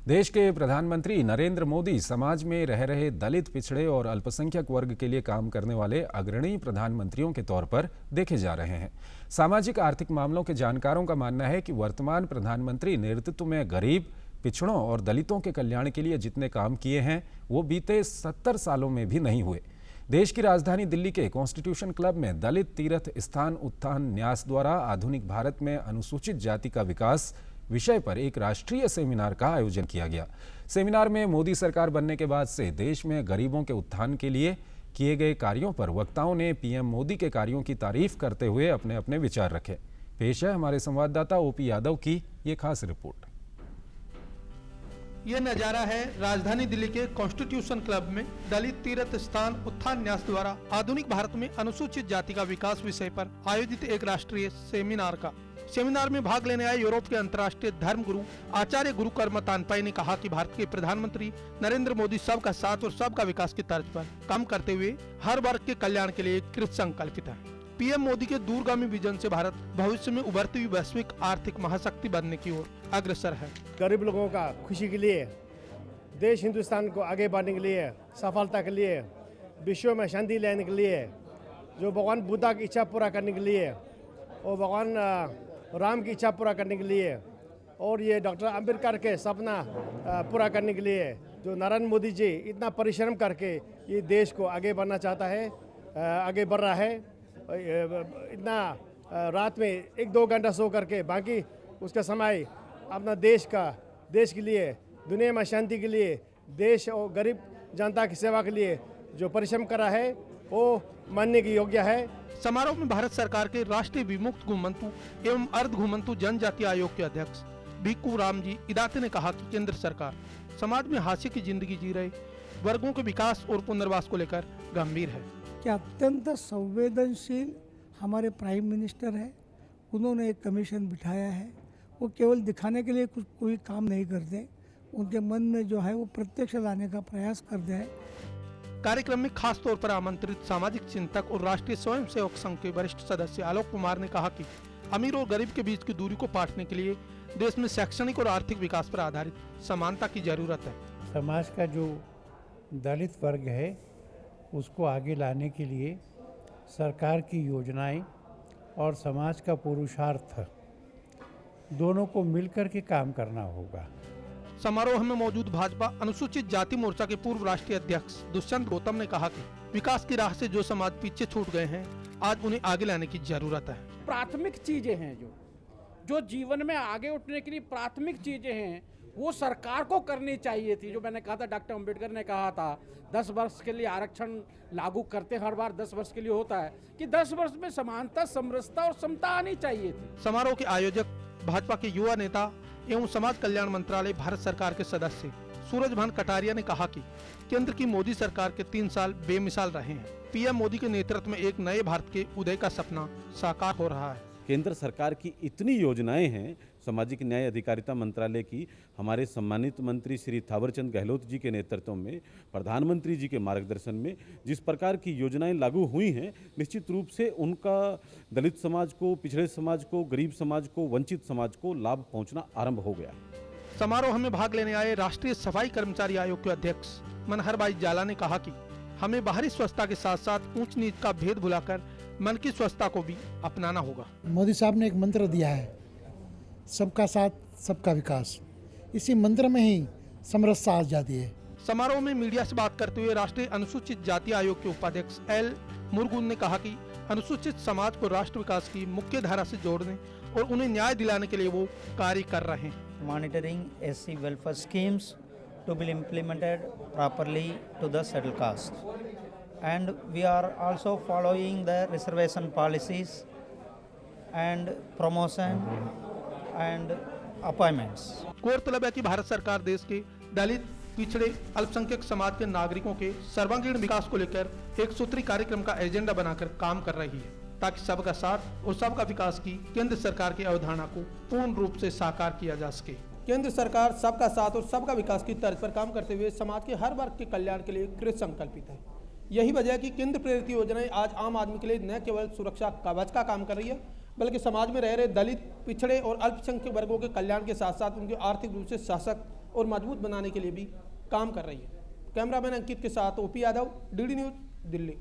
देश के प्रधानमंत्री नरेंद्र मोदी समाज में रह रहे दलित, पिछड़े और अल्पसंख्यक वर्ग के लिए काम करने वाले अग्रणी प्रधानमंत्रियों के तौर पर देखे जा रहे हैं। सामाजिक आर्थिक मामलों के जानकारों का मानना है कि वर्तमान प्रधानमंत्री नेतृत्व में गरीब, पिछड़ों और दलितों के कल्याण के लिए जितने काम किए हैं वो बीते 70 सालों में भी नहीं हुए। देश की राजधानी दिल्ली के कॉन्स्टिट्यूशन क्लब में दलित तीर्थ स्थान उत्थान न्यास द्वारा आधुनिक भारत में अनुसूचित जाति का विकास विषय पर एक राष्ट्रीय सेमिनार का आयोजन किया गया। सेमिनार में मोदी सरकार बनने के बाद से देश में गरीबों के उत्थान के लिए किए गए कार्यों पर वक्ताओं ने पीएम मोदी के कार्यों की तारीफ करते हुए अपने अपने विचार रखे। पेश है हमारे संवाददाता ओपी यादव की ये खास रिपोर्ट। ये नजारा है राजधानी दिल्ली के कॉन्स्टिट्यूशन क्लब में दलित तीर्थ स्थान उत्थान न्यास द्वारा आधुनिक भारत में अनुसूचित जाति का विकास विषय पर आयोजित एक राष्ट्रीय सेमिनार का। सेमिनार में भाग लेने आए यूरोप के अंतर्राष्ट्रीय धर्म गुरु आचार्य गुरु कर्म तानपाई ने कहा कि भारत के प्रधानमंत्री नरेंद्र मोदी सबका साथ और सबका विकास की तर्ज पर काम करते हुए हर वर्ग के कल्याण के लिए कृत संकल्पित है। पीएम मोदी के दूरगामी विजन से भारत भविष्य में उभरती हुई वैश्विक आर्थिक महाशक्ति बनने की ओर अग्रसर है। गरीब लोगों का खुशी के लिए, देश हिंदुस्तान को आगे बढ़ने के लिए, सफलता के लिए, विश्व में शांति लाने के लिए, जो भगवान बुद्धा की इच्छा पूरा करने के लिए और भगवान राम की इच्छा पूरा करने के लिए और ये डॉक्टर अंबेडकर के सपना पूरा करने के लिए जो नरेंद्र मोदी जी इतना परिश्रम करके ये देश को आगे बढ़ना चाहता है, आगे बढ़ रहा है। इतना रात में 1-2 घंटा सो करके बाकी उसका समय अपना देश के लिए, दुनिया में शांति के लिए, देश और गरीब जनता की सेवा के लिए जो परिश्रम करा है वो मानने की योग्य है। समारोह में भारत सरकार के राष्ट्रीय विमुक्त घुमंतु एवं अर्ध घुमंतु जनजाति आयोग के अध्यक्ष भिक्खू राम जी इदाते ने कहा कि केंद्र सरकार समाज में हाशिए की जिंदगी जी रहे वर्गों के विकास और पुनर्वास को लेकर गंभीर है। कि अत्यंत संवेदनशील हमारे प्राइम मिनिस्टर है, उन्होंने एक कमीशन बिठाया है। वो केवल दिखाने के लिए कोई काम नहीं करते, उनके मन में जो है वो प्रत्यक्ष लाने का प्रयास करते हैं। कार्यक्रम में खास तौर पर आमंत्रित सामाजिक चिंतक और राष्ट्रीय स्वयंसेवक संघ के वरिष्ठ सदस्य आलोक कुमार ने कहा कि अमीर और गरीब के बीच की दूरी को पाटने के लिए देश में शैक्षणिक और आर्थिक विकास पर आधारित समानता की जरूरत है। समाज का जो दलित वर्ग है उसको आगे लाने के लिए सरकार की योजनाएं और समाज का पुरुषार्थ दोनों को मिलकर के काम करना होगा। समारोह में मौजूद भाजपा अनुसूचित जाति मोर्चा के पूर्व राष्ट्रीय अध्यक्ष दुष्यंत गौतम ने कहा कि विकास की राह से जो समाज पीछे छूट गए हैं आज उन्हें आगे लाने की जरूरत है। प्राथमिक चीजें हैं जो जीवन में आगे उठने के लिए प्राथमिक चीजें हैं वो सरकार को करनी चाहिए थी। जो मैंने कहा था, डॉक्टर अंबेडकर ने कहा था 10 वर्ष के लिए आरक्षण लागू करते हर बार 10 वर्ष के लिए होता है कि 10 वर्ष में समानता, समरसता और समता आनी चाहिए थी। समारोह के आयोजक भाजपा के युवा नेता एवं समाज कल्याण मंत्रालय भारत सरकार के सदस्य सूरजभान कटारिया ने कहा कि केंद्र की मोदी सरकार के 3 साल बेमिसाल रहे हैं। पीएम मोदी के नेतृत्व में एक नए भारत के उदय का सपना साकार हो रहा है। केंद्र सरकार की इतनी योजनाएं हैं, सामाजिक न्याय अधिकारिता मंत्रालय की हमारे सम्मानित मंत्री श्री थावरचंद गहलोत जी के नेतृत्व में, प्रधानमंत्री जी के मार्गदर्शन में जिस प्रकार की योजनाएं लागू हुई हैं, निश्चित रूप से उनका दलित समाज को, पिछड़े समाज को, गरीब समाज को, वंचित समाज को लाभ पहुंचना आरंभ हो गया। समारोह में भाग लेने आए राष्ट्रीय सफाई कर्मचारी आयोग के अध्यक्ष मनहर भाई जाला ने कहा कि हमें बाहरी स्वच्छता के साथ साथ ऊंच नीच का भेद भुलाकर मन की स्वच्छता को भी अपनाना होगा। मोदी साहब ने एक मंत्र दिया है, सबका साथ सबका विकास। इसी मंत्र में ही समरसता आ जाती है। समारोह में मीडिया से बात करते हुए राष्ट्रीय अनुसूचित जाति आयोग के उपाध्यक्ष एल मुरुगन ने कहा कि अनुसूचित समाज को राष्ट्र विकास की मुख्य धारा से जोड़ने और उन्हें न्याय दिलाने के लिए वो कार्य कर रहे हैं। Monitoring SC welfare schemes to be implemented properly to the schedule caste and we are also following the reservation policies and promotion and appointments. गौरतलब है कि भारत सरकार देश के दलित, पिछड़े, अल्पसंख्यक समाज के नागरिकों के सर्वांगीण विकास को लेकर एक सूत्री कार्यक्रम का एजेंडा बनाकर काम कर रही है ताकि सबका साथ और सबका विकास की केंद्र सरकार की अवधारणा को पूर्ण रूप से साकार किया जा सके। केंद्र सरकार सबका साथ और सबका विकास की तर्ज पर काम करते हुए समाज के हर वर्ग के कल्याण के लिए कृत संकल्पित है। यही वजह है कि केंद्र प्रेरित योजनाएं आज आम आदमी के लिए न केवल सुरक्षा कवच का काम कर रही है बल्कि समाज में रह रहे दलित, पिछड़े और अल्पसंख्यक वर्गों के कल्याण के साथ साथ उनके आर्थिक रूप से सशक्त और मजबूत बनाने के लिए भी काम कर रही है। कैमरामैन अंकित के साथ OP Yadav, DD news, Delhi.